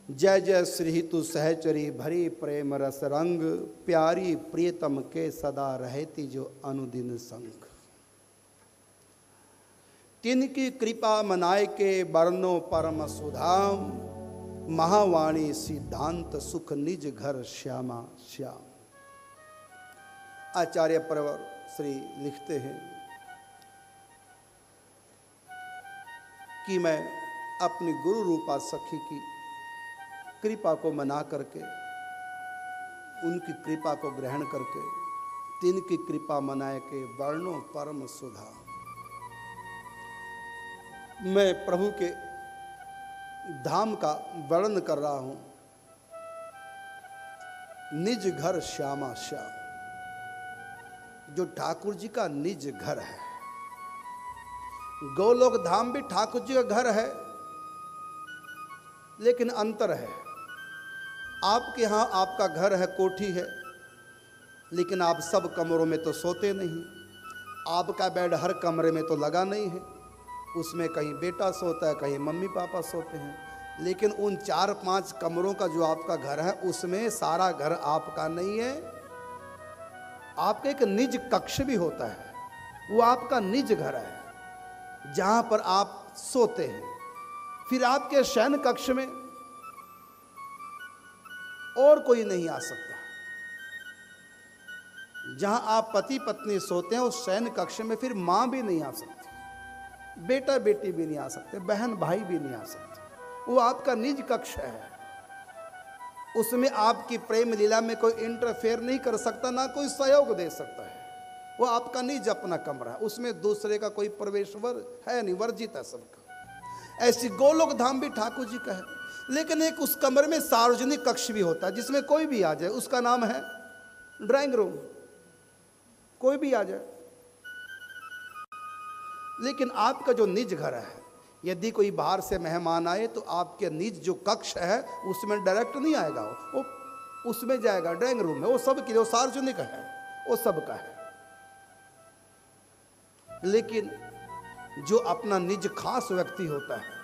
जय जय श्री तु सहचरी भरी प्रेम रस रंग, प्यारी प्रियतम के सदा रहती जो अनुदिन संग। तिनकी कृपा मनाए के बरनो परम सुधाम, महावाणी सिद्धांत सुख निज घर श्यामा श्याम। आचार्य प्रवर श्री लिखते हैं कि मैं अपनी गुरु रूपा सखी की कृपा को मना करके, उनकी कृपा को ग्रहण करके, तिनकी कृपा मनाए के वर्णो परम सुधा, मैं प्रभु के धाम का वर्णन कर रहा हूं। निज घर श्यामा श्याम, जो ठाकुर जी का निज घर है। गोलोक धाम भी ठाकुर जी का घर है, लेकिन अंतर है। आपके यहाँ आपका घर है, कोठी है, लेकिन आप सब कमरों में तो सोते नहीं। आपका बेड हर कमरे में तो लगा नहीं है, उसमें कहीं बेटा सोता है, कहीं मम्मी पापा सोते हैं। लेकिन उन 4-5 कमरों का जो आपका घर है, उसमें सारा घर आपका नहीं है। आपका एक निज कक्ष भी होता है, वो आपका निज घर है, जहाँ पर आप सोते हैं। फिर आपके शयन कक्ष में और कोई नहीं आ सकता। जहां आप पति पत्नी सोते हैं, उस शयन कक्ष में फिर मां भी नहीं आ सकती, बेटा बेटी भी नहीं आ सकते, बहन भाई भी नहीं आ सकते। वो आपका निज कक्ष है। उसमें आपकी प्रेम लीला में कोई इंटरफेयर नहीं कर सकता, ना कोई सहयोग दे सकता है। वो आपका निज अपना कमरा है, उसमें दूसरे का कोई प्रवेशवर है नहीं, वर्जित है सबका। ऐसी गोलोक धाम भी ठाकुर जी का है, लेकिन एक उस कमरे में सार्वजनिक कक्ष भी होता है, जिसमें कोई भी आ जाए। उसका नाम है ड्राइंग रूम, कोई भी आ जाए। लेकिन आपका जो निज घर है, यदि कोई बाहर से मेहमान आए तो आपके निज जो कक्ष है उसमें डायरेक्ट नहीं आएगा, वो उसमें जाएगा, ड्राइंग रूम में। वो सब के लिए, वो सार्वजनिक है, वो सबका है। लेकिन जो अपना निज खास व्यक्ति होता है,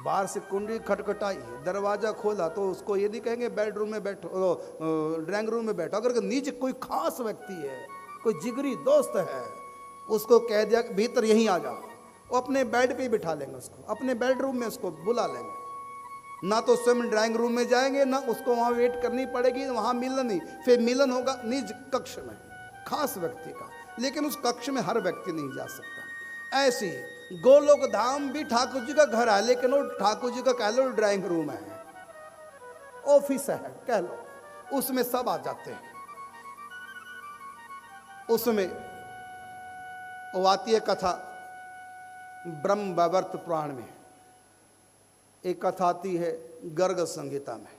बाहर से कुंडी खटखटाई, दरवाजा खोला, तो उसको ये नहीं कहेंगे बेडरूम में बैठो, ड्राइंग रूम में बैठो। अगर निज कोई खास व्यक्ति है, कोई जिगरी दोस्त है, उसको कह दिया कि भीतर यहीं आ जाओ, वो अपने बेड पे ही बिठा लेंगे उसको, अपने बेडरूम में उसको बुला लेंगे। ना तो स्वयं ड्राइंग रूम में जाएंगे, ना उसको वहाँ वेट करनी पड़ेगी, वहाँ मिलन ही, फिर मिलन होगा निज कक्ष में, खास व्यक्ति का। लेकिन उस कक्ष में हर व्यक्ति नहीं जा सकता। ऐसी गोलोक धाम भी ठाकुर जी का घर है, लेकिन वो ठाकुर जी का कह लो ड्राइंग रूम है, ऑफिस है कह लो, उसमें सब आ जाते हैं। उसमें वो आती है कथा ब्रह्म वैवर्त पुराण में, एक कथा आती है गर्ग संहिता में।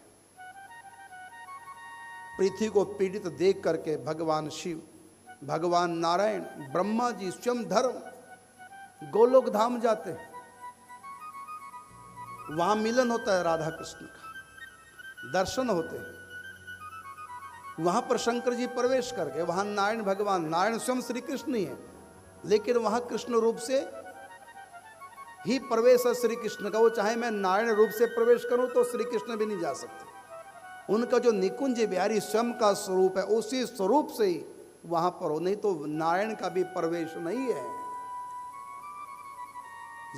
पृथ्वी को पीड़ित देख करके भगवान शिव, भगवान नारायण, ब्रह्मा जी स्वयं धर्म गोलोक धाम जाते हैं। वहां मिलन होता है राधा कृष्ण का, दर्शन होते हैं। वहां पर शंकर जी प्रवेश करके, वहां नारायण भगवान, नारायण स्वयं श्री कृष्ण ही है, लेकिन वहां कृष्ण रूप से ही प्रवेश है श्री कृष्ण का। वो चाहे मैं नारायण रूप से प्रवेश करूं तो श्री कृष्ण भी नहीं जा सकते। उनका जो निकुंज बिहारी स्वयं का स्वरूप है, उसी स्वरूप से ही वहां पर हो, नहीं तो नारायण का भी प्रवेश नहीं है,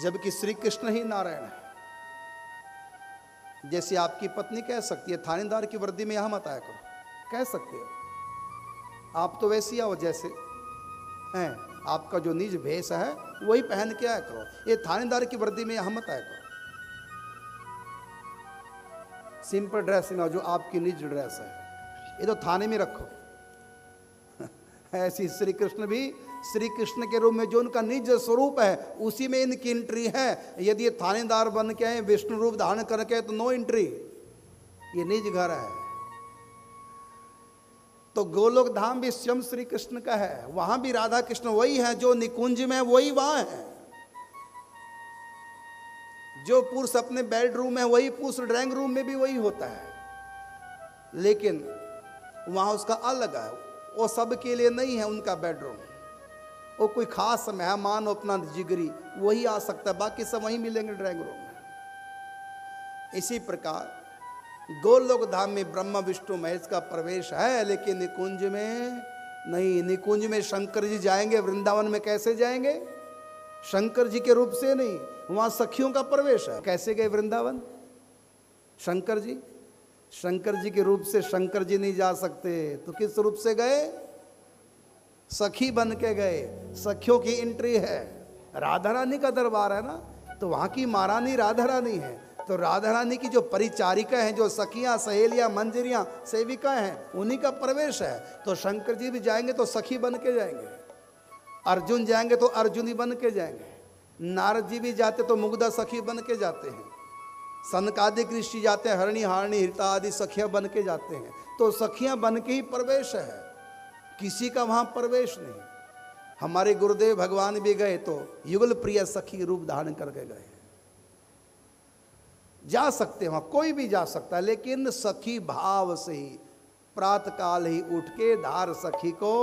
जबकि श्री कृष्ण ही नारायण है। जैसे आपकी पत्नी कह सकती है थानेदार की वर्दी में यहां मत आया करो, कह सकते हो। आप तो वैसी आओ जैसे हैं, आपका जो निज भेष है वही पहन के आया करो। ये थानेदार की वर्दी में यहां मत आया करो, सिंपल ड्रेस में, जो आपकी निज ड्रेस है ये तो थाने में रखो। ऐसी श्री कृष्ण भी श्री कृष्ण के रूप में जो उनका निज स्वरूप है, उसी में इनकी एंट्री है। यदि ये थानेदार बन के आए, विष्णु रूप धारण करके, तो नो एंट्री, ये निज घर है। तो गोलोक धाम भी स्वयं श्री कृष्ण का है, वहां भी राधा कृष्ण वही है, जो निकुंज में वही वहां है। जो पुरुष अपने बेडरूम में, वही पुरुष ड्राइंग रूम में भी वही होता है। लेकिन वहां उसका अलग है, वो सबके लिए नहीं है उनका बेडरूम। वो कोई खास मेहमान हो, अपना जिगरी, वही आ सकता है, बाकी सब वहीं मिलेंगे ड्राइंग रूम में। इसी प्रकार गोलोक धाम में ब्रह्मा विष्णु महेश का प्रवेश है, लेकिन निकुंज में नहीं। निकुंज में शंकर जी जाएंगे, वृंदावन में कैसे जाएंगे? शंकर जी के रूप से नहीं, वहां सखियों का प्रवेश है। कैसे गए वृंदावन शंकर जी? शंकर जी के रूप से शंकर जी नहीं जा सकते, तो किस रूप से गए? सखी बन के गए। सखियों की एंट्री है, राधा रानी का दरबार है ना, तो वहां की महारानी राधा रानी है, तो राधा रानी की जो परिचारिका हैं, जो सखियां, सहेलियां, मंजरियां, सेविका हैं, उन्हीं का प्रवेश है। तो शंकर जी भी जाएंगे तो सखी बन के जाएंगे, अर्जुन जाएंगे तो अर्जुनी बन के जाएंगे, नारद जी भी जाते तो मुग्धा सखी बन के जाते हैं, सनकादिक ऋषि जाते हैं, हरणी हारणी हिरता आदि सखियां बन के जाते हैं। तो सखियां बन के ही प्रवेश है, किसी का वहां प्रवेश नहीं। हमारे गुरुदेव भगवान भी गए तो युगल प्रिय सखी रूप धारण करके गए। जा सकते हैं वहां, कोई भी जा सकता है, लेकिन सखी भाव से ही, प्रातः काल ही उठ के धार सखी को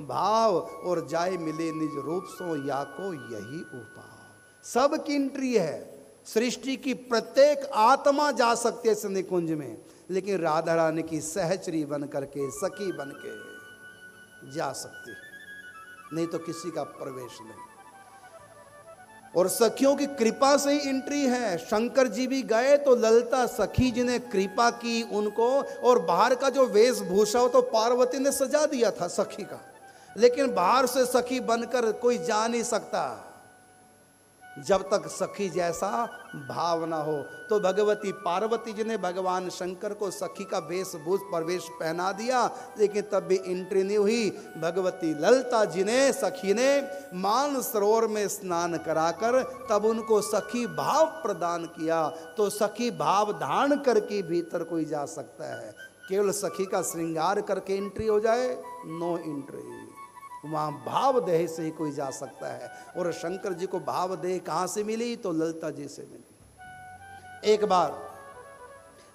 भाव और जाय मिले निज रूप सो या को यही उपाय। सब की एंट्री है, सृष्टि की प्रत्येक आत्मा जा सकती है इस निकुंज में, लेकिन राधा रानी की सहचरी बन करके, सखी बन के जा सकती, नहीं तो किसी का प्रवेश नहीं। और सखियों की कृपा से ही एंट्री है। शंकर जी भी गए तो ललिता सखी जी ने कृपा की उनको, और बाहर का जो वेशभूषा हो तो पार्वती ने सजा दिया था सखी का, लेकिन बाहर से सखी बनकर कोई जा नहीं सकता जब तक सखी जैसा भाव ना हो। तो भगवती पार्वती जी ने भगवान शंकर को सखी का वेशभूष प्रवेश पहना दिया, लेकिन तब भी एंट्री नहीं हुई। भगवती ललिता जी ने, सखी ने मान सरोवर में स्नान कराकर तब उनको सखी भाव प्रदान किया। तो सखी भाव धारण करके भीतर कोई जा सकता है, केवल सखी का श्रृंगार करके एंट्री हो जाए, नो एंट्री। वहाँ भाव देह से ही कोई जा सकता है। और शंकर जी को भाव देह कहाँ से मिली? तो ललिता जी से मिली। एक बार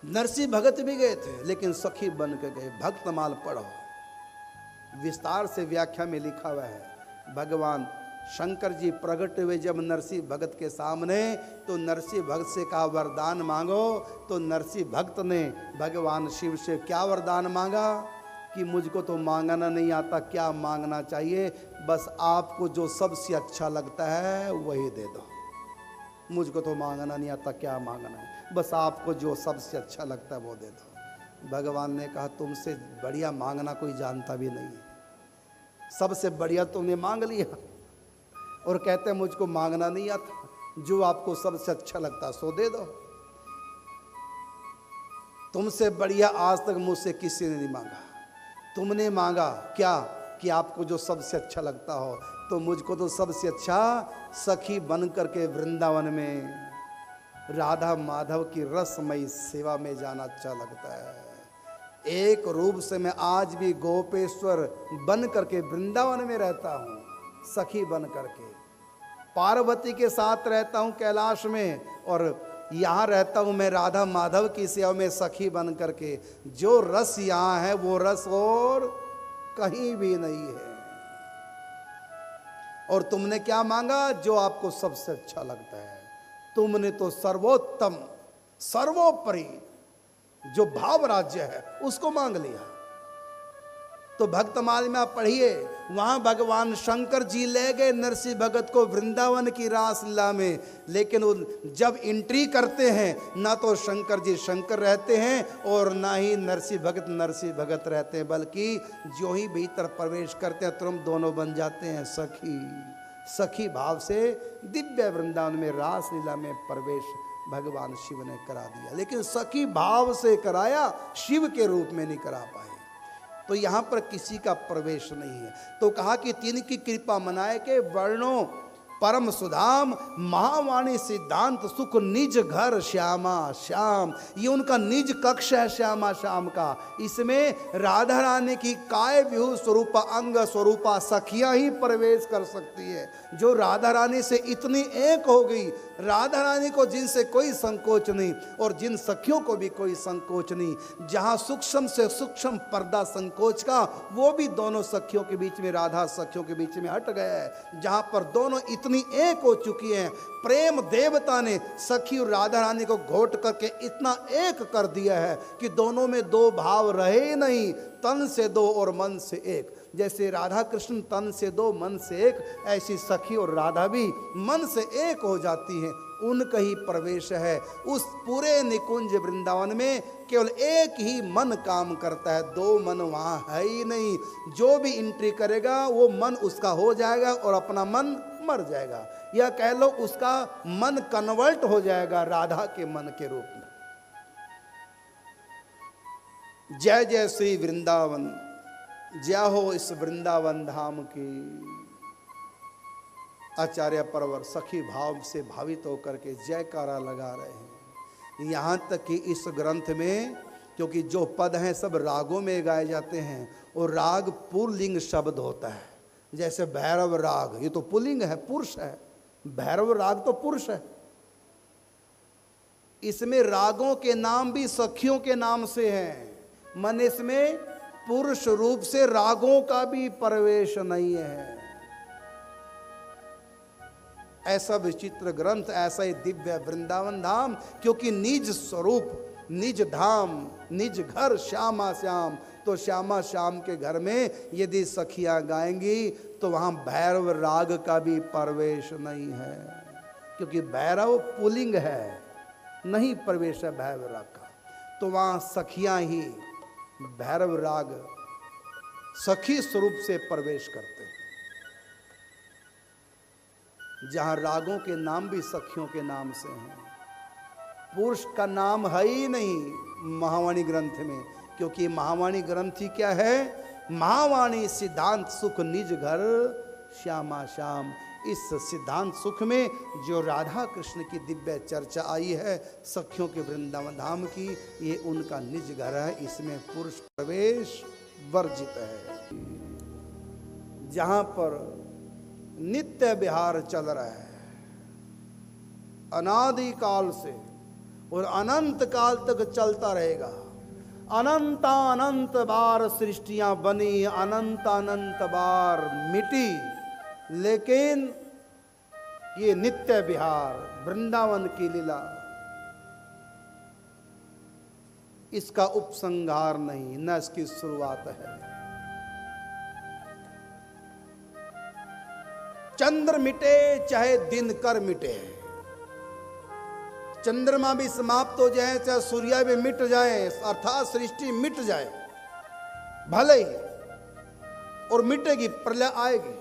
नरसिंह भगत भी गए थे, लेकिन सखी बन के गए। भक्तमाल पढ़ो, विस्तार से व्याख्या में लिखा हुआ है। भगवान शंकर जी प्रकट हुए जब नरसिंह भगत के सामने, तो नरसिंह भगत से कहा वरदान मांगो। तो नरसिंह भक्त ने भगवान शिव से क्या वरदान मांगा कि मुझको तो मांगना नहीं आता, क्या मांगना चाहिए? बस आपको जो सबसे अच्छा लगता है वही दे दो। मुझको तो मांगना नहीं आता, क्या मांगना है? बस आपको जो सबसे अच्छा लगता है वो दे दो। भगवान ने कहा तुमसे बढ़िया मांगना कोई जानता भी नहीं, सबसे बढ़िया तुमने मांग लिया और कहते हैं मुझको मांगना नहीं आता, जो आपको सबसे अच्छा लगता सो दे दो। तुमसे बढ़िया आज तक मुझसे किसी ने नहीं मांगा। तुमने मांगा क्या? कि आपको जो सबसे अच्छा लगता हो। तो मुझको तो सबसे अच्छा सखी बन करके वृंदावन में राधा माधव की रसमयी सेवा में जाना अच्छा लगता है। एक रूप से मैं आज भी गोपेश्वर बन करके वृंदावन में रहता हूँ, सखी बन करके पार्वती के साथ रहता हूँ कैलाश में, और यहाँ रहता हूँ मैं राधा माधव की सेवा में सखी बन करके। जो रस यहाँ है वो रस और कहीं भी नहीं है। और तुमने क्या मांगा? जो आपको सबसे अच्छा लगता है। तुमने तो सर्वोत्तम सर्वोपरि जो भाव राज्य है उसको मांग लिया। तो भक्तमाल में आप पढ़िए, वहां भगवान शंकर जी ले गए नरसिंह भगत को वृंदावन की रासलीला में, लेकिन वो जब एंट्री करते हैं ना तो शंकर जी शंकर रहते हैं और ना ही नरसिंह भगत रहते हैं, बल्कि जो ही भीतर प्रवेश करते हैं तुरंत दोनों बन जाते हैं सखी। सखी भाव से दिव्य वृंदावन में रासलीला में प्रवेश भगवान शिव ने करा दिया, लेकिन सखी भाव से कराया, शिव के रूप में नहीं करा पाए। तो यहाँ पर किसी का प्रवेश नहीं है। तो कहा कि तीन की कृपा मनाए के वर्णों परम सुधाम, महावाणी सिद्धांत सुख निज घर श्यामा श्याम। ये उनका निज कक्ष है श्यामा श्याम का। इसमें राधा रानी की काय विहु स्वरूपा अंग स्वरूपा सखियां ही प्रवेश कर सकती है, जो राधा रानी से इतनी एक हो गई। राधा रानी को जिनसे कोई संकोच नहीं और जिन सखियों को भी कोई संकोच नहीं। जहाँ सूक्ष्म से सूक्ष्म पर्दा संकोच का, वो भी दोनों सखियों के बीच में, राधा सखियों के बीच में हट गया है। जहाँ पर दोनों इतने इतनी एक हो चुकी हैं। प्रेम देवता ने सखी और राधा रानी को घोट करके इतना एक कर दिया है कि दोनों में दो भाव रहे नहीं, तन से दो और मन से एक। जैसे राधा कृष्ण तन से दो मन से एक, ऐसी सखी और राधा भी मन से एक हो जाती हैं। उनका ही प्रवेश है उस पूरे निकुंज वृंदावन में। केवल एक ही मन काम करता है, दो मन वहाँ है ही नहीं। जो भी एंट्री करेगा वो मन उसका हो जाएगा और अपना मन मर जाएगा, या कह लो उसका मन कन्वर्ट हो जाएगा राधा के मन के रूप में। जय जय श्री वृंदावन, जय हो इस वृंदावन धाम की। आचार्य परवर सखी भाव से भावित होकर के जयकारा लगा रहे हैं। यहाँ तक कि इस ग्रंथ में, क्योंकि जो पद हैं सब रागों में गाए जाते हैं और राग पुल्लिंग शब्द होता है। जैसे भैरव राग, ये तो पुल्लिंग है, पुरुष है। भैरव राग तो पुरुष है। इसमें रागों के नाम भी सखियों के नाम से हैं, मन इसमें पुरुष रूप से रागों का भी प्रवेश नहीं है। ऐसा विचित्र ग्रंथ, ऐसा ही दिव्य वृंदावन धाम, क्योंकि निज स्वरूप, निज धाम, निज घर श्यामा श्याम। तो श्यामा श्याम के घर में यदि सखियां गाएंगी तो वहां भैरव राग का भी प्रवेश नहीं है, क्योंकि भैरव पुल्लिंग है, नहीं प्रवेश है भैरव राग का। तो वहां सखियां ही भैरव राग सखी स्वरूप से प्रवेश करते हैं। जहां रागों के नाम भी सखियों के नाम से हैं, पुरुष का नाम है ही नहीं महावाणी ग्रंथ में, क्योंकि महावाणी ग्रंथ ही क्या है? महावाणी सिद्धांत सुख निज घर श्यामा श्याम। इस सिद्धांत सुख में जो राधा कृष्ण की दिव्य चर्चा आई है सखियों के वृंदावन धाम की, ये उनका निज घर है, इसमें पुरुष प्रवेश वर्जित है। जहां पर नित्य विहार चल रहा है अनादि काल से और अनंत काल तक चलता रहेगा। अनंत अनंत बार सृष्टियां बनी, अनंत अनंत बार मिटी, लेकिन ये नित्य विहार वृंदावन की लीला, इसका उपसंहार नहीं, न इसकी शुरुआत है। चंद्र मिटे चाहे दिनकर मिटे, चंद्रमा भी समाप्त हो जाए, चाहे सूर्य भी मिट जाए, अर्थात सृष्टि मिट जाए, भले ही, और मिटेगी, प्रलय आएगी।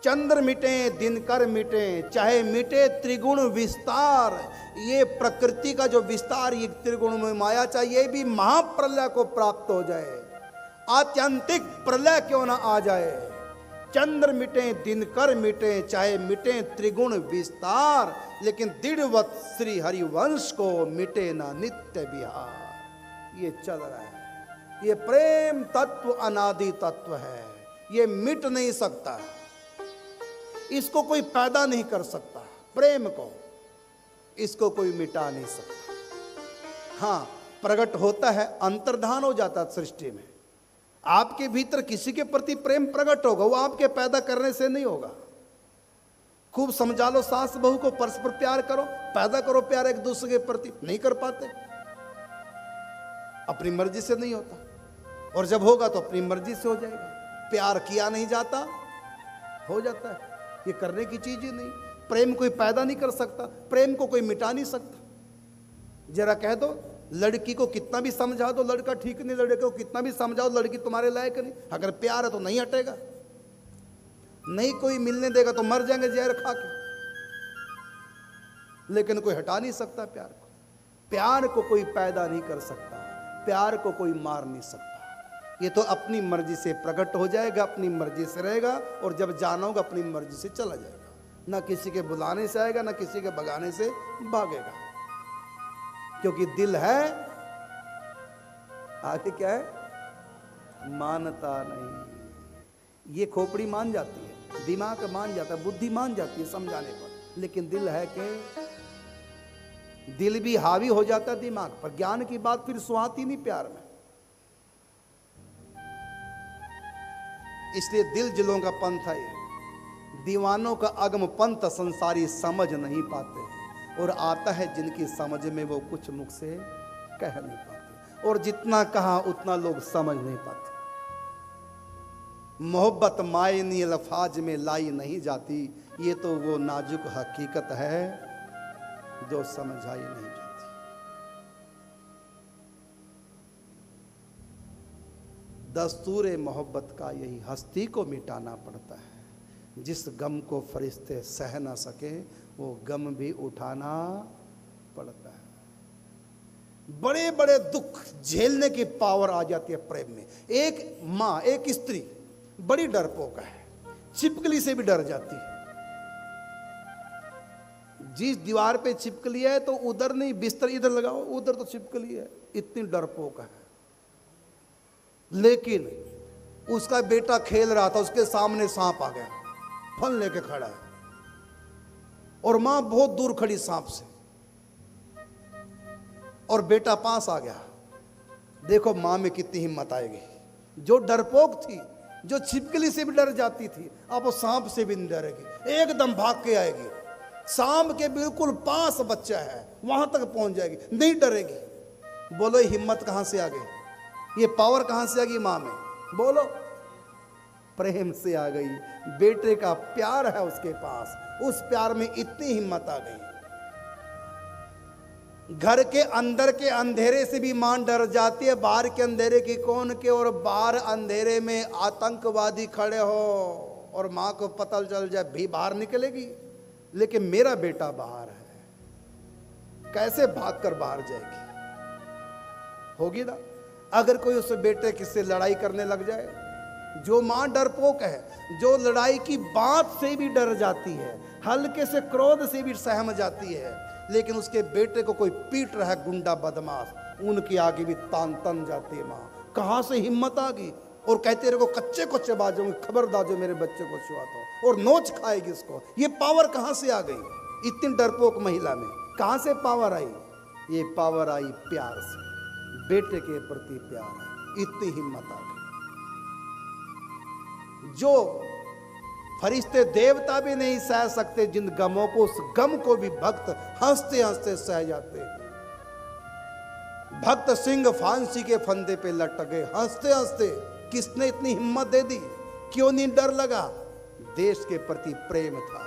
चंद्र मिटे, दिनकर मिटे, चाहे मिटे त्रिगुण विस्तार, ये प्रकृति का जो विस्तार, ये त्रिगुण में माया, चाहिए भी महाप्रलय को प्राप्त हो जाए, आत्यंतिक प्रलय क्यों ना आ जाए। चंद्र मिटे, दिनकर मिटे, चाहे मिटे त्रिगुण विस्तार, लेकिन दृढ़वत श्री हरिवंश को मिटे ना नित्य विहार। ये चल रहा है, ये प्रेम तत्व अनादि तत्व है, ये मिट नहीं सकता, इसको कोई पैदा नहीं कर सकता। प्रेम को, इसको कोई मिटा नहीं सकता। हाँ, प्रकट होता है, अंतर्धान हो जाता है सृष्टि में। आपके भीतर किसी के प्रति प्रेम प्रकट होगा, वो आपके पैदा करने से नहीं होगा। खूब समझा लो सास बहू को, परस्पर प्यार करो, पैदा करो प्यार एक दूसरे के प्रति, नहीं कर पाते, अपनी मर्जी से नहीं होता, और जब होगा तो अपनी मर्जी से हो जाएगा। प्यार किया नहीं जाता, हो जाता है, ये करने की चीज ही नहीं। प्रेम कोई पैदा नहीं कर सकता, प्रेम को कोई मिटा नहीं सकता। जरा कह दो, लड़की को कितना भी समझा दो लड़का ठीक नहीं, लड़के को कितना भी समझाओ लड़की तुम्हारे लायक नहीं, अगर प्यार है तो नहीं हटेगा, नहीं कोई मिलने देगा तो मर जाएंगे जहर खा के, लेकिन कोई हटा नहीं सकता प्यार को। प्यार को कोई पैदा नहीं कर सकता, प्यार को कोई मार नहीं सकता। ये तो अपनी मर्जी से प्रकट हो जाएगा, अपनी मर्जी से रहेगा, और जब जाना होगा अपनी मर्जी से चला जाएगा, ना किसी के बुलाने से आएगा, ना किसी के भगाने से भागेगा, क्योंकि दिल है, आगे क्या है, मानता नहीं। ये खोपड़ी मान जाती है, दिमाग मान जाता है, बुद्धि मान जाती है समझाने पर, लेकिन दिल है कि दिल भी हावी हो जाता है दिमाग पर। ज्ञान की बात फिर सुहाती नहीं प्यार में, इसलिए दिल जिलों का पंथ है। दीवानों का अगम पंथ संसारी समझ नहीं पाते, और आता है जिनकी समझ में वो कुछ मुख से कह नहीं पाते, और जितना कहा उतना लोग समझ नहीं पाते। मोहब्बत मायनी अल्फाज में लाई नहीं जाती, ये तो वो नाजुक हकीकत है जो समझाई नहीं जाती। दस्तूर मोहब्बत का यही हस्ती को मिटाना पड़ता है। जिस गम को फरिश्ते सह ना सके वो गम भी उठाना पड़ता है। बड़े बड़े दुख झेलने की पावर आ जाती है प्रेम में। एक माँ, एक स्त्री बड़ी डरपोक है, छिपकली से भी डर जाती है। जिस दीवार पे छिपकली है तो उधर नहीं, बिस्तर इधर लगाओ, उधर तो छिपकली है, इतनी डरपोक है। लेकिन उसका बेटा खेल रहा था, उसके सामने सांप आ गया, फल लेके खड़ा है, और मां बहुत दूर खड़ी सांप से, और बेटा पास आ गया। देखो मां में कितनी हिम्मत आएगी। जो डरपोक थी, जो छिपकली से भी डर जाती थी, अब वो सांप से भी नहीं डरेगी, एकदम भाग के आएगी। सांप के बिल्कुल पास बच्चा है, वहां तक पहुंच जाएगी, नहीं डरेगी। बोलो ये हिम्मत कहां से आ गई, ये पावर कहां से आ गई मां में? बोलो, प्रेम से आ गई। बेटे का प्यार है उसके पास, उस प्यार में इतनी हिम्मत आ गई। घर के अंदर के अंधेरे से भी मां डर जाती है, बाहर के अंधेरे की कौन के, और बाहर अंधेरे में आतंकवादी खड़े हो और मां को पता चल जाए भी बाहर निकलेगी, लेकिन मेरा बेटा बाहर है, कैसे भागकर बाहर जाएगी? होगी ना। अगर कोई उस बेटे किससे लड़ाई करने लग जाए, जो मां डरपोक है, जो लड़ाई की बात से भी डर जाती है, हल्के से क्रोध से भी सहम जाती है, लेकिन उसके बेटे को कोई पीट रहा है गुंडा बदमाश, उनके आगे भी तान तन जाती है मां। कहां से हिम्मत आ गई? और कहते रहे को कच्चे को चबा जाऊंगी, खबरदार जो मेरे बच्चे को छुआता हो, और नोच खाएगी इसको। ये पावर कहां से आ गई इतनी डरपोक महिला में? कहां से पावर आई? ये पावर आई प्यार से, बेटे के प्रति प्यार है, इतनी हिम्मत आ गई। जो फरिश्ते देवता भी नहीं सह सकते जिन गमों को, उस गम को भी भक्त हंसते हंसते सह जाते हैं। भक्त सिंह फांसी के फंदे पे लटक गए हंसते हंसते। किसने इतनी हिम्मत दे दी? क्यों नहीं डर लगा? देश के प्रति प्रेम था,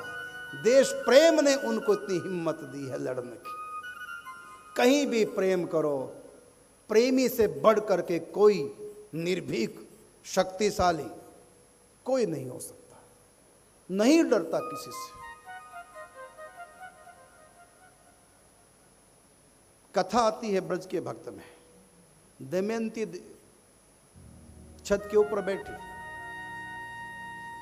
देश प्रेम ने उनको इतनी हिम्मत दी है लड़ने की। कहीं भी प्रेम करो, प्रेमी से बढ़ करके कोई निर्भीक शक्तिशाली कोई नहीं हो सकता, नहीं डरता किसी से। कथा आती है ब्रज के भक्त में, दमयंती छत के ऊपर बैठी,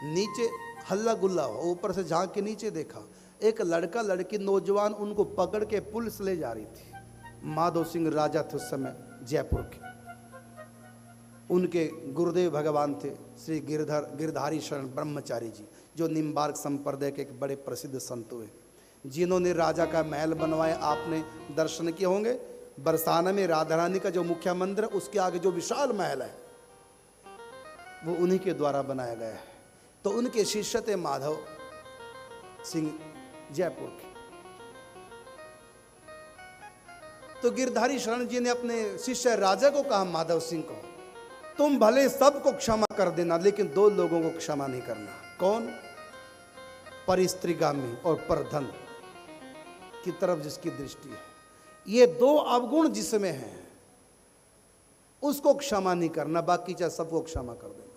नीचे हल्ला गुल्ला हो, ऊपर से झांक के नीचे देखा, एक लड़का लड़की नौजवान उनको पकड़ के पुलिस ले जा रही थी। माधव सिंह राजा थे उस समय जयपुर के, उनके गुरुदेव भगवान थे श्री गिरधारी शरण ब्रह्मचारी जी, जो निम्बार्क संप्रदाय के एक बड़े प्रसिद्ध संत हुए, जिन्होंने राजा का महल बनवाया। आपने दर्शन किए होंगे, बरसाना में राधा रानी का जो मुख्य मंदिर है, उसके आगे जो विशाल महल है वो उन्हीं के द्वारा बनाया गया है। तो उनके शिष्य थे माधव सिंह जयपुर के। तो गिरधारी शरण जी ने अपने शिष्य राजा को कहा, माधव सिंह को, तुम भले सबको क्षमा कर देना, लेकिन दो लोगों को क्षमा नहीं करना। कौन? परिस्त्रीगामी और परधन की तरफ जिसकी दृष्टि है, ये दो अवगुण जिसमें है उसको क्षमा नहीं करना, बाकी चाहे सबको क्षमा कर देना।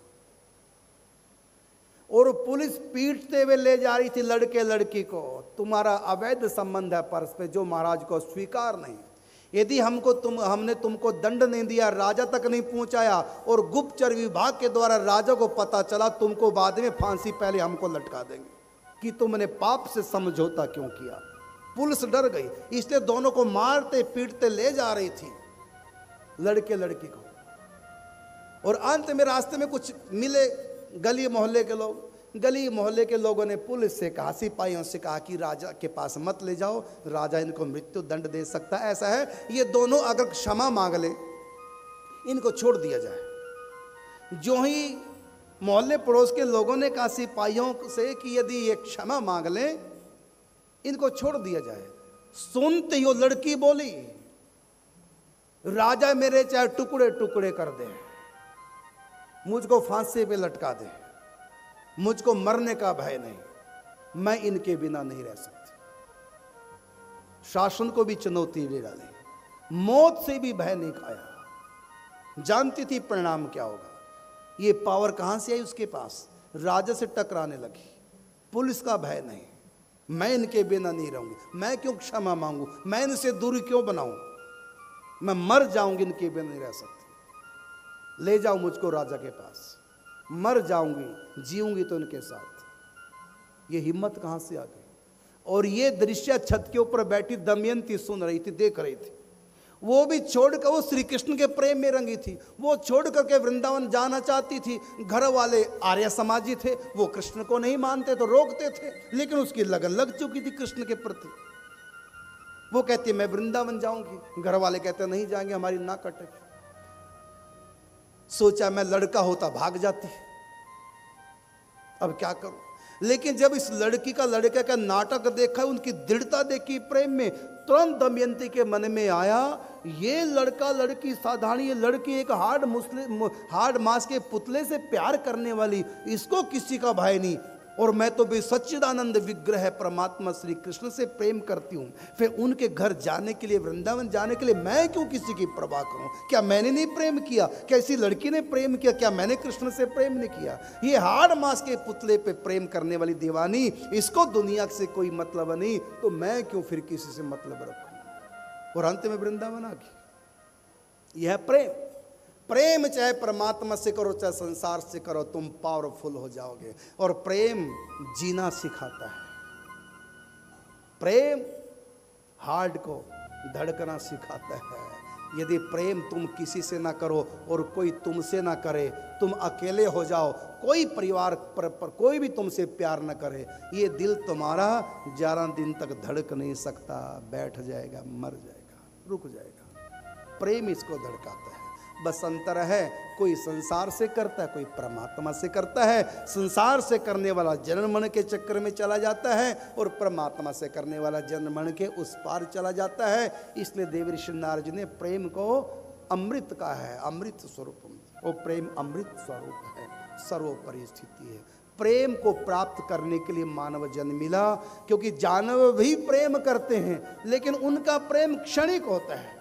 और पुलिस पीटते हुए ले जा रही थी लड़के लड़की को, तुम्हारा अवैध संबंध है पर्स पे, जो महाराज को स्वीकार नहीं। यदि हमने तुमको दंड नहीं दिया, राजा तक नहीं पहुंचाया, और गुप्तचर विभाग के द्वारा राजा को पता चला, तुमको बाद में फांसी, पहले हमको लटका देंगे कि तुमने पाप से समझौता क्यों किया। पुलिस डर गई, इसलिए दोनों को मारते पीटते ले जा रही थी लड़के लड़की को। और अंत में रास्ते में कुछ मिले गली मोहल्ले के लोग, गली मोहल्ले के लोगों ने पुलिस से कहा, सिपाहियों से कहा कि राजा के पास मत ले जाओ, राजा इनको मृत्यु दंड दे सकता है, ऐसा है, ये दोनों अगर क्षमा मांग ले, इनको छोड़ दिया जाए। जो ही मोहल्ले पड़ोस के लोगों ने कहा सिपाहियों से कि यदि ये क्षमा मांग लें, इनको छोड़ दिया जाए। सुनते ही वो लड़की बोली, राजा मेरे चाहे टुकड़े टुकड़े कर दे, मुझको फांसी पे लटका दे, मुझको मरने का भय नहीं, मैं इनके बिना नहीं रह सकती। शासन को भी चुनौती दे डाली, मौत से भी भय नहीं खाया, जानती थी परिणाम क्या होगा। ये पावर कहां से आई उसके पास, राजा से टकराने लगी, पुलिस का भय नहीं, मैं इनके बिना नहीं रहूंगी, मैं क्यों क्षमा मांगू, मैं इनसे दूरी क्यों बनाऊं, मैं मर जाऊंगी, इनके बिना नहीं रह सकती, ले जाओ मुझको राजा के पास, मर जाऊंगी, जीऊंगी तो इनके साथ। ये हिम्मत कहां से आ गई। और ये दृश्य छत के ऊपर बैठी दमयंती सुन रही थी, देख रही थी। वो भी छोड़कर, वो श्री कृष्ण के प्रेम में रंगी थी, वो छोड़ करके वृंदावन जाना चाहती थी। घर वाले आर्य समाजी थे, वो कृष्ण को नहीं मानते तो रोकते थे, लेकिन उसकी लगन लग चुकी थी कृष्ण के प्रति। वो कहती मैं वृंदावन जाऊंगी, घर वाले कहते नहीं जाएंगे, हमारी ना कटेगी। सोचा मैं लड़का होता भाग जाती, अब क्या करूं। लेकिन जब इस लड़की का लड़के का नाटक देखा, उनकी दृढ़ता देखी प्रेम में, तुरंत दमयंती के मन में आया ये लड़का लड़की साधारण, ये लड़की एक हार्ड मांस के पुतले से प्यार करने वाली, इसको किसी का भय नहीं। और मैं तो भी सच्चिदानंद विग्रह परमात्मा श्री कृष्ण से प्रेम करती हूँ, फिर उनके घर जाने के लिए, वृंदावन जाने के लिए मैं क्यों किसी की परवाह करूँ। क्या मैंने नहीं प्रेम किया, क्या इसी लड़की ने प्रेम किया, क्या मैंने कृष्ण से प्रेम नहीं किया। ये हाड़ मांस के पुतले पे प्रेम करने वाली दीवानी, इसको दुनिया से कोई मतलब नहीं, तो मैं क्यों फिर किसी से मतलब रखूँ। और अंत में वृंदावन आ गई। यह प्रेम, प्रेम चाहे परमात्मा से करो चाहे संसार से करो, तुम पावरफुल हो जाओगे। और प्रेम जीना सिखाता है, प्रेम हार्ट को धड़कना सिखाता है। यदि प्रेम तुम किसी से ना करो और कोई तुमसे ना करे, तुम अकेले हो जाओ, कोई परिवार पर कोई भी तुमसे प्यार ना करे, ये दिल तुम्हारा 11 दिन तक धड़क नहीं सकता, बैठ जाएगा, मर जाएगा, रुक जाएगा। प्रेम इसको धड़काता है। बस अंतर है, कोई संसार से करता है, कोई परमात्मा से करता है। संसार से करने वाला जन्म मरण के चक्कर में चला जाता है, और परमात्मा से करने वाला जन्म मरण के उस पार चला जाता है। इसलिए देवऋषि नारद जी ने प्रेम को अमृत का है, अमृत स्वरूप। वो प्रेम अमृत स्वरूप है, सर्वोपरि स्थिति है। प्रेम को प्राप्त करने के लिए मानव जन्म मिला, क्योंकि जानवर भी प्रेम करते हैं, लेकिन उनका प्रेम क्षणिक होता है।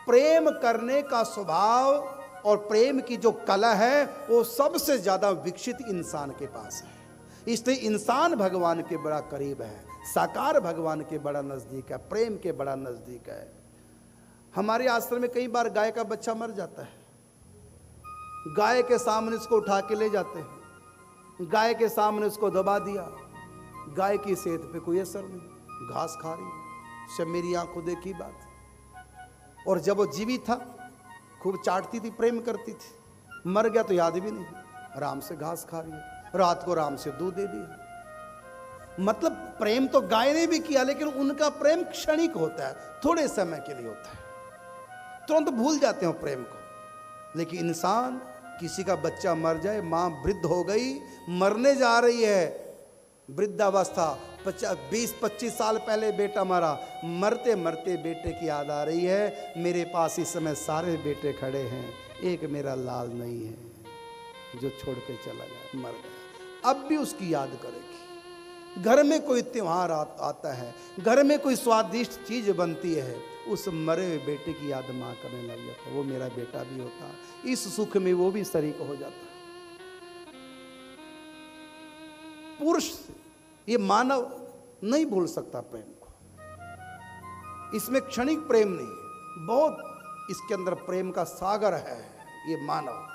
प्रेम करने का स्वभाव और प्रेम की जो कला है, वो सबसे ज्यादा विकसित इंसान के पास है। इसलिए इंसान भगवान के बड़ा करीब है, साकार भगवान के बड़ा नजदीक है, प्रेम के बड़ा नजदीक है। हमारे आश्रम में कई बार गाय का बच्चा मर जाता है, गाय के सामने उसको उठा के ले जाते हैं, गाय के सामने उसको दबा दिया, गाय की सेहत पे कोई असर नहीं, घास खा रही है। सब मेरी आंखों देखी बात। और जब वो जीवित था खूब चाटती थी, प्रेम करती थी, मर गया तो याद भी नहीं, आराम से घास खा रही है, रात को आराम से दूध दे दिया। मतलब प्रेम तो गाय ने भी किया, लेकिन उनका प्रेम क्षणिक होता है, थोड़े समय के लिए होता है, तुरंत भूल जाते हैं प्रेम को। लेकिन इंसान, किसी का बच्चा मर जाए, माँ वृद्ध हो गई, मरने जा रही है, वृद्धावस्था, 20-25 साल पहले बेटा मरा, मरते मरते बेटे की याद आ रही है, मेरे पास इस समय सारे बेटे खड़े हैं, एक मेरा लाल नहीं है जो छोड़ के चला गया, मर गया। अब भी उसकी याद करेगी। घर में कोई त्योहार आता है, घर में कोई स्वादिष्ट चीज बनती है, उस मरे हुए बेटे की याद माँ करने लग जाता है, वो मेरा बेटा भी होता, इस सुख में वो भी शरीक हो जाता है। पुरुष, ये मानव नहीं भूल सकता प्रेम को। इसमें क्षणिक प्रेम नहीं, बहुत इसके अंदर प्रेम का सागर है ये मानव।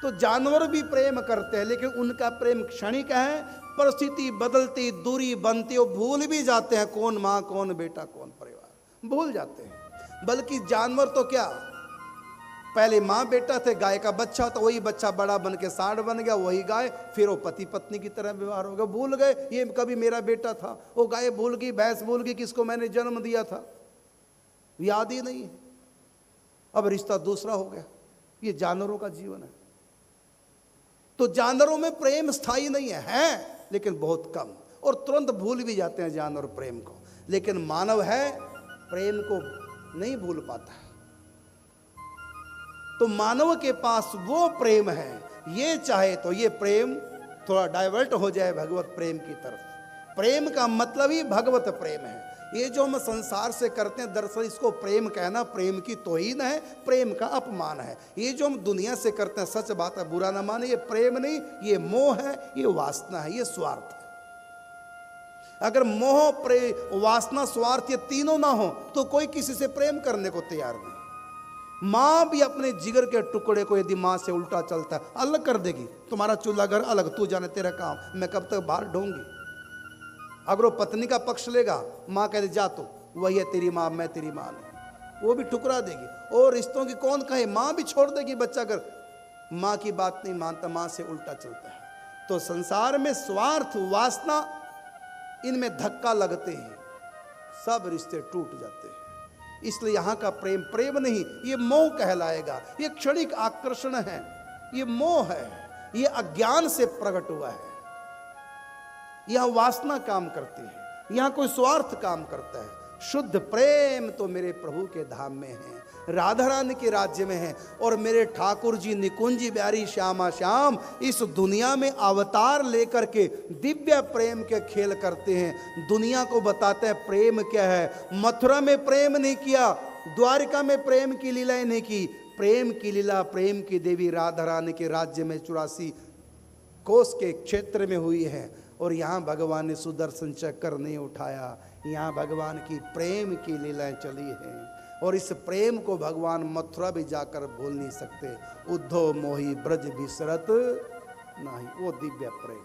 तो जानवर भी प्रेम करते हैं, लेकिन उनका प्रेम क्षणिक है, परिस्थिति बदलती, दूरी बनती, वो भूल भी जाते हैं कौन माँ, कौन बेटा, कौन परिवार, भूल जाते हैं। बल्कि जानवर तो क्या, पहले माँ बेटा थे, गाय का बच्चा तो वही बच्चा बड़ा बन के सांड बन गया, वही गाय, फिर वो पति पत्नी की तरह व्यवहार हो गया, भूल गए ये कभी मेरा बेटा था, वो गाय भूल गई, भैंस भूल गई किसको मैंने जन्म दिया था, याद ही नहीं है, अब रिश्ता दूसरा हो गया। ये जानवरों का जीवन है। तो जानवरों में प्रेम स्थायी नहीं है लेकिन बहुत कम, और तुरंत भूल भी जाते हैं जानवर प्रेम को। लेकिन मानव है प्रेम को नहीं भूल पाता। तो मानव के पास वो प्रेम है, ये चाहे तो ये प्रेम थोड़ा डाइवर्ट हो जाए भगवत प्रेम की तरफ। प्रेम का मतलब ही भगवत प्रेम है। ये जो हम संसार से करते हैं दरअसल इसको प्रेम कहना प्रेम की तौहीन है, प्रेम का अपमान है। ये जो हम दुनिया से करते हैं, सच बात है, बुरा ना माने, ये प्रेम नहीं, ये मोह है, ये वासना है, ये स्वार्थ है। अगर मोह, प्रेम, वासना, स्वार्थ ये तीनों ना हो तो कोई किसी से प्रेम करने को तैयार नहीं। माँ भी अपने जिगर के टुकड़े को यदि माँ से उल्टा चलता है अलग कर देगी। तुम्हारा चूल्हा घर अलग, तू जाने तेरा काम, मैं कब तक बाहर ढूंढूंगी। अगर वो पत्नी का पक्ष लेगा, माँ कह दे जा तो, वही है तेरी माँ, मैं तेरी माँ नहीं, वो भी ठुकरा देगी। और रिश्तों की कौन कहे, माँ भी छोड़ देगी बच्चा अगर माँ की बात नहीं मानता, माँ से उल्टा चलता है। तो संसार में स्वार्थ, वासना, इनमें धक्का लगते हैं, सब रिश्ते टूट जाते हैं। इसलिए यहाँ का प्रेम प्रेम नहीं, ये मोह कहलाएगा। ये क्षणिक आकर्षण है, ये मोह है, ये अज्ञान से प्रकट हुआ है। यहां वासना काम करती है, यहां कोई स्वार्थ काम करता है। शुद्ध प्रेम तो मेरे प्रभु के धाम में है, राधा रानी के राज्य में है। और मेरे ठाकुर जी निकुंजी बिहारी श्यामा श्याम इस दुनिया में अवतार लेकर के दिव्य प्रेम के खेल करते हैं, दुनिया को बताते हैं प्रेम क्या है। मथुरा में प्रेम नहीं किया, द्वारिका में प्रेम की लीलाएं नहीं की, प्रेम की लीला प्रेम की देवी राधा रानी के राज्य में 84 कोस के क्षेत्र में हुई है। और यहाँ भगवान ने सुदर्शन चक्र नहीं उठाया, यहाँ भगवान की प्रेम की लीलाएं चली हैं। और इस प्रेम को भगवान मथुरा भी जाकर भूल नहीं सकते। उद्धव मोही ब्रज बिसरत नहीं, वो दिव्य प्रेम।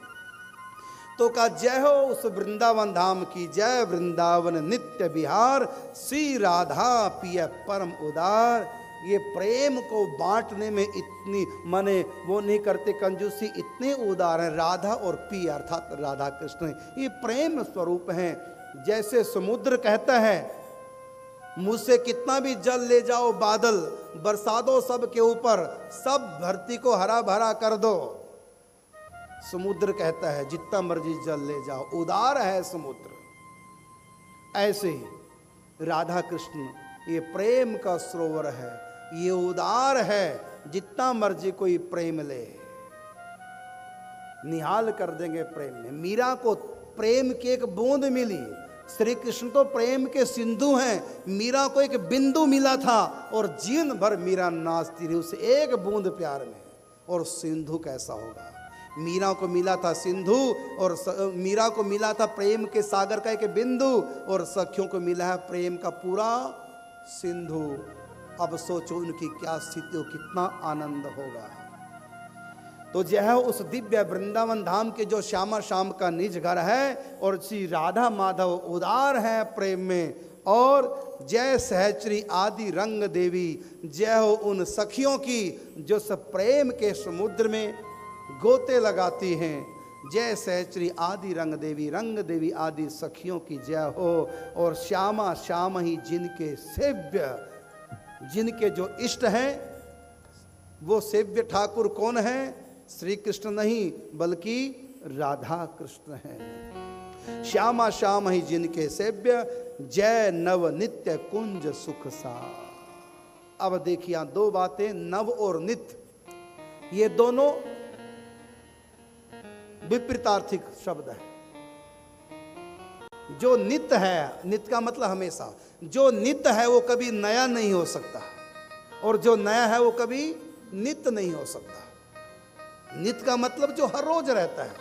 तो कहा जय हो उस वृंदावन धाम की जय, वृंदावन नित्य विहार, श्री राधा पिय परम उदार। ये प्रेम को बांटने में इतनी माने वो नहीं करते कंजूसी, इतने उदार हैं। राधा और पी अर्थात राधा कृष्ण, ये प्रेम स्वरूप हैं। जैसे समुद्र कहता है मुझसे कितना भी जल ले जाओ बादल, बरसा दो सबके ऊपर, सब धरती को हरा भरा कर दो। समुद्र कहता है जितना मर्जी जल ले जाओ, उदार है समुद्र। ऐसे ही राधा कृष्ण ये प्रेम का सरोवर है, ये उदार है, जितना मर्जी कोई प्रेम ले निहाल कर देंगे प्रेम में। मीरा को प्रेम की एक बूंद मिली, श्री कृष्ण तो प्रेम के सिंधु हैं, मीरा को एक बिंदु मिला था और जीवन भर मीरा नाचती रही उस एक बूंद प्यार में। और सिंधु कैसा होगा, मीरा को मिला था सिंधु, और मीरा को मिला था प्रेम के सागर का एक बिंदु, और सखियों को मिला है प्रेम का पूरा सिंधु। अब सोचो उनकी क्या स्थिति हो, कितना आनंद होगा। तो यह उस दिव्य वृंदावन धाम के जो श्यामा श्याम का निज घर है, और श्री राधा माधव उदार है प्रेम में। और जय सहचरी आदि रंग देवी, जय हो उन सखियों की जो सब प्रेम के समुद्र में गोते लगाती हैं। जय सहचरी आदि रंग देवी आदि सखियों की जय हो। और श्यामा श्याम ही जिनके सेव्य, जिनके जो इष्ट हैं, वो सेव्य ठाकुर कौन है? श्री कृष्ण नहीं बल्कि राधा कृष्ण हैं। श्यामा श्याम ही जिनके सेव्य, जय नव नित्य कुंज सुख सा। अब देखिए दो बातें, नव और नित्य, ये दोनों विपरीतार्थिक शब्द है। जो नित्य है, नित्य का मतलब हमेशा, जो नित्य है वो कभी नया नहीं हो सकता, और जो नया है वो कभी नित्य नहीं हो सकता। नित्य का मतलब जो हर रोज रहता है,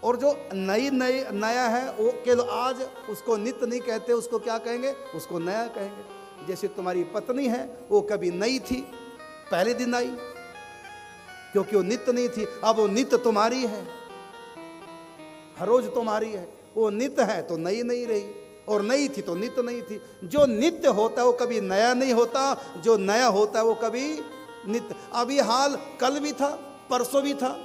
और जो नया है वो केवल आज, उसको नित्य नहीं कहते, उसको क्या कहेंगे? उसको नया कहेंगे। जैसे तुम्हारी पत्नी है, वो कभी नई थी, पहले दिन आई, क्योंकि वो नित्य नहीं थी, अब वो नित्य तुम्हारी है, हर रोज तुम्हारी है। वो नित्य है तो नई नहीं रही, और नई थी तो नित्य नहीं थी। जो नित्य होता है वो कभी नया नहीं होता, जो नया होता है वो कभी नित्य। अब ये हाल कल भी था, परसों भी था,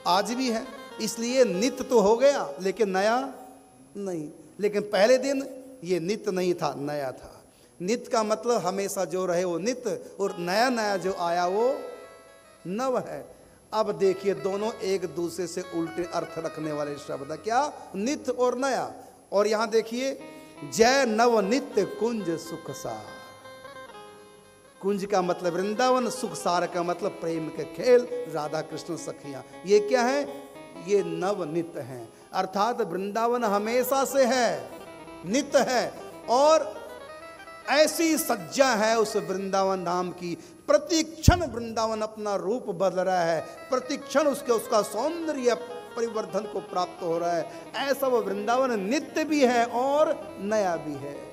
आज भी है, इसलिए नित्य तो हो गया लेकिन नया नहीं। लेकिन पहले दिन ये नित्य नहीं था, नया था। नित्य का मतलब हमेशा जो रहे वो नित्य, और नया नया जो आया वो नव है। अब देखिए दोनों एक दूसरे से उल्टे अर्थ रखने वाले शब्द है, क्या? नित्य और नया। और यहां देखिए, जय नव नित्य कुंज सुखसार। कुंज का मतलब वृंदावन, सुखसार का मतलब प्रेम के खेल, राधा कृष्ण सखियां। ये क्या है? ये नव नित्य हैं, अर्थात वृंदावन हमेशा से है, नित्य है, और ऐसी सज्जा है उस वृंदावन धाम की। प्रतिक्षण वृंदावन अपना रूप बदल रहा है, प्रतिक्षण उसका सौंदर्य परिवर्धन को प्राप्त हो रहा है। ऐसा वो वृंदावन नित्य भी है और नया भी है।